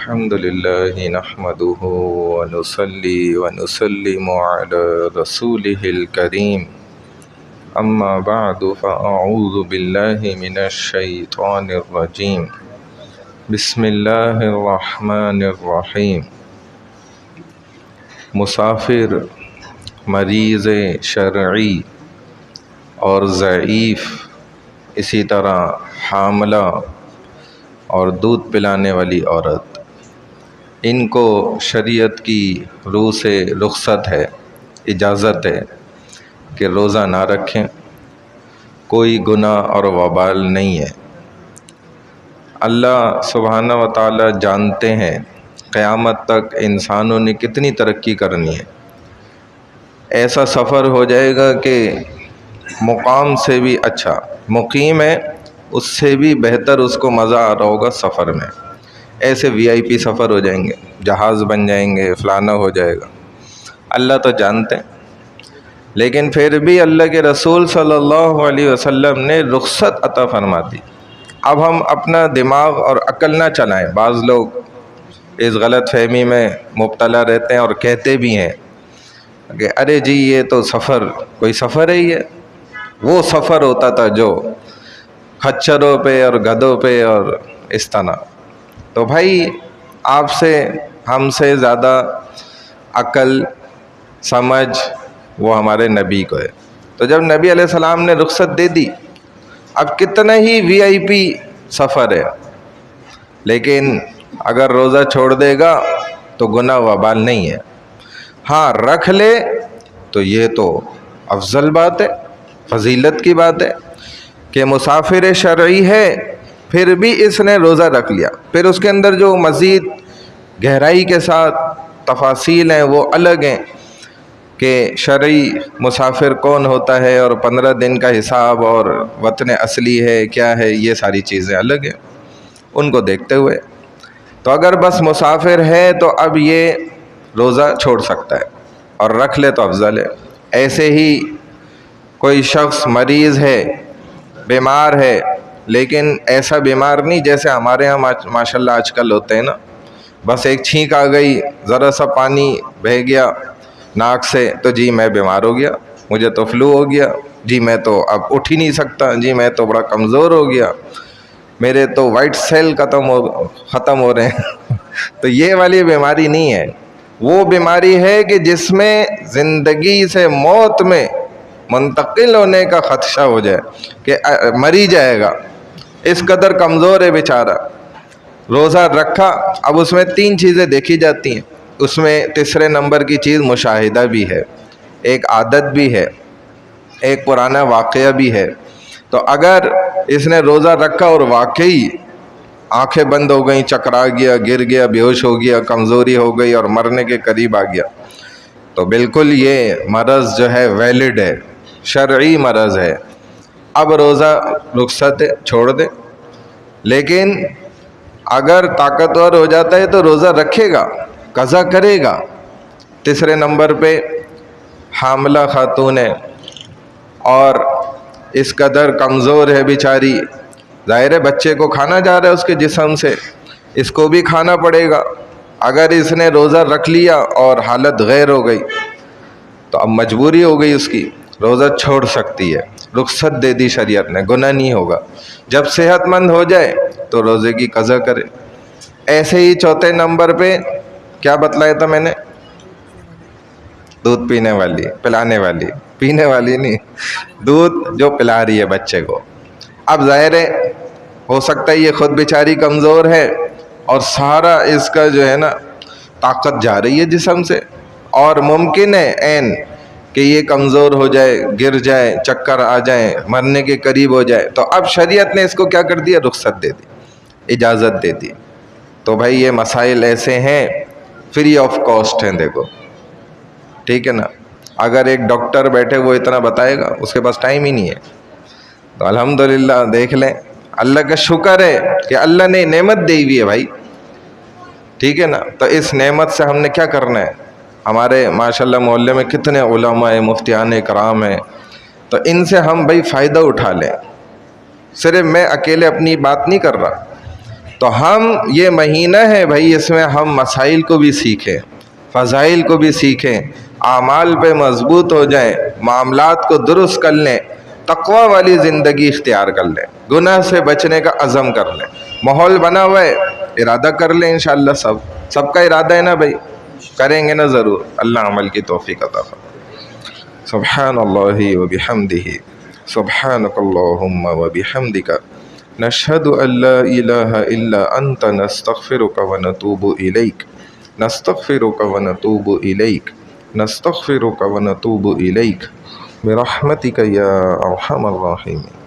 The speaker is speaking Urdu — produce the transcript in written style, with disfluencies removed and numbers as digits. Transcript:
الحمد لله نحمده ونصلي ونسلم على رسوله الكريم أما بعد فأعوذ بالله من الشيطان الرجيم بسم الله الرحمن الرحیم۔ مسافر، مریض شرعی اور ضعیف، اسی طرح حاملہ اور دودھ پلانے والی عورت، ان کو شریعت کی روح سے رخصت ہے، اجازت ہے کہ روزہ نہ رکھیں، کوئی گناہ اور وبال نہیں ہے۔ اللہ سبحانہ و تعالی جانتے ہیں قیامت تک انسانوں نے کتنی ترقی کرنی ہے۔ ایسا سفر ہو جائے گا کہ مقام سے بھی اچھا، مقیم ہے اس سے بھی بہتر اس کو مزہ آ رہا ہوگا سفر میں۔ ایسے وی آئی پی سفر ہو جائیں گے، جہاز بن جائیں گے، فلانا ہو جائے گا۔ اللہ تو جانتے ہیں، لیکن پھر بھی اللہ کے رسول صلی اللہ علیہ وسلم نے رخصت عطا فرما دی۔ اب ہم اپنا دماغ اور عقل نہ چلائیں۔ بعض لوگ اس غلط فہمی میں مبتلا رہتے ہیں اور کہتے بھی ہیں کہ ارے جی یہ تو سفر کوئی سفر ہی ہے، وہ سفر ہوتا تھا جو خچروں پہ اور گدھوں پہ اور اس طرح۔ تو بھائی آپ سے، ہم سے زیادہ عقل سمجھ وہ ہمارے نبی کو ہے۔ تو جب نبی علیہ السلام نے رخصت دے دی، اب کتنا ہی وی آئی پی سفر ہے، لیکن اگر روزہ چھوڑ دے گا تو گناہ وبال نہیں ہے۔ ہاں رکھ لے تو یہ تو افضل بات ہے، فضیلت کی بات ہے کہ مسافر شرعی ہے پھر بھی اس نے روزہ رکھ لیا۔ پھر اس کے اندر جو مزید گہرائی کے ساتھ تفاصیل ہیں وہ الگ ہیں کہ شرعی مسافر کون ہوتا ہے اور 15 دن کا حساب اور وطن اصلی ہے کیا ہے، یہ ساری چیزیں الگ ہیں، ان کو دیکھتے ہوئے تو اگر بس مسافر ہے تو اب یہ روزہ چھوڑ سکتا ہے اور رکھ لے تو افضل ہے۔ ایسے ہی کوئی شخص مریض ہے، بیمار ہے، لیکن ایسا بیمار نہیں جیسے ہمارے ہاں ماشاءاللہ آج کل ہوتے ہیں نا، بس ایک چھینک آ گئی، ذرا سا پانی بہہ گیا ناک سے تو جی میں بیمار ہو گیا، مجھے تو فلو ہو گیا، جی میں تو اب اٹھ ہی نہیں سکتا، جی میں تو بڑا کمزور ہو گیا، میرے تو وائٹ سیل ختم ہو رہے ہیں۔ تو یہ والی بیماری نہیں ہے، وہ بیماری ہے کہ جس میں زندگی سے موت میں منتقل ہونے کا خدشہ ہو جائے کہ مری جائے گا، اس قدر کمزور ہے بیچارہ۔ روزہ رکھا، اب اس میں 3 چیزیں دیکھی جاتی ہیں، اس میں تیسرے نمبر کی چیز مشاہدہ بھی ہے، ایک عادت بھی ہے، ایک پرانا واقعہ بھی ہے۔ تو اگر اس نے روزہ رکھا اور واقعی آنکھیں بند ہو گئیں، چکرا گیا، گر گیا، بے ہوش ہو گیا، کمزوری ہو گئی اور مرنے کے قریب آ گیا، تو بالکل یہ مرض جو ہے ویلڈ ہے، شرعی مرض ہے، اب روزہ رخصت چھوڑ دے۔ لیکن اگر طاقتور ہو جاتا ہے تو روزہ رکھے گا، قضا کرے گا۔ تیسرے نمبر پہ حاملہ خاتون ہے اور اس قدر کمزور ہے بیچاری، ظاہر ہے بچے کو کھانا جا رہا ہے اس کے جسم سے، اس کو بھی کھانا پڑے گا۔ اگر اس نے روزہ رکھ لیا اور حالت غیر ہو گئی تو اب مجبوری ہو گئی اس کی، روزہ چھوڑ سکتی ہے، رخصت دے دی شریعت نے، گناہ نہیں ہوگا۔ جب صحت مند ہو جائے تو روزے کی قضا کرے۔ ایسے ہی چوتھے نمبر پہ کیا بتلایا تھا میں نے؟ دودھ پینے والی، پلانے والی، پینے والی نہیں، دودھ جو پلا رہی ہے بچے کو۔ اب ظاہر ہے ہو سکتا ہے یہ خود بیچاری کمزور ہے اور سارا اس کا جو ہے نا طاقت جا رہی ہے جسم سے، اور ممکن ہے عین کہ یہ کمزور ہو جائے، گر جائے، چکر آ جائے، مرنے کے قریب ہو جائے، تو اب شریعت نے اس کو کیا کر دیا؟ رخصت دے دی، اجازت دے دی۔ تو بھائی یہ مسائل ایسے ہیں، فری آف کاسٹ ہیں، دیکھو ٹھیک ہے نا۔ اگر ایک ڈاکٹر بیٹھے وہ اتنا بتائے گا، اس کے پاس ٹائم ہی نہیں ہے۔ تو الحمدللہ دیکھ لیں، اللہ کا شکر ہے کہ اللہ نے نعمت دی ہوئی ہے بھائی، ٹھیک ہے نا۔ تو اس نعمت سے ہم نے کیا کرنا ہے؟ ہمارے ماشاءاللہ محلے میں کتنے علماء ہیں، مفتیان کرام ہیں، تو ان سے ہم بھائی فائدہ اٹھا لیں۔ صرف میں اکیلے اپنی بات نہیں کر رہا، تو ہم یہ مہینہ ہے بھائی، اس میں ہم مسائل کو بھی سیکھیں، فضائل کو بھی سیکھیں، اعمال پہ مضبوط ہو جائیں، معاملات کو درست کر لیں، تقوی والی زندگی اختیار کر لیں، گناہ سے بچنے کا عزم کر لیں۔ ماحول بنا ہوا ہے، ارادہ کر لیں انشاءاللہ۔ سب کا ارادہ ہے نا بھائی، کریں گے نا ضرور۔ اللہ عمل کی توفیق عطا فرمائے۔ سبحان اللہ وبحمدہ، سبحانک اللہم وبحمدک، نشہد ان لا الہ الا انت، نستغفرک ونتوب الیک، نستغفرک ونتوب الیک، نستغفرک ونتوب الیک، برحمتک یا ارحم الراحمین۔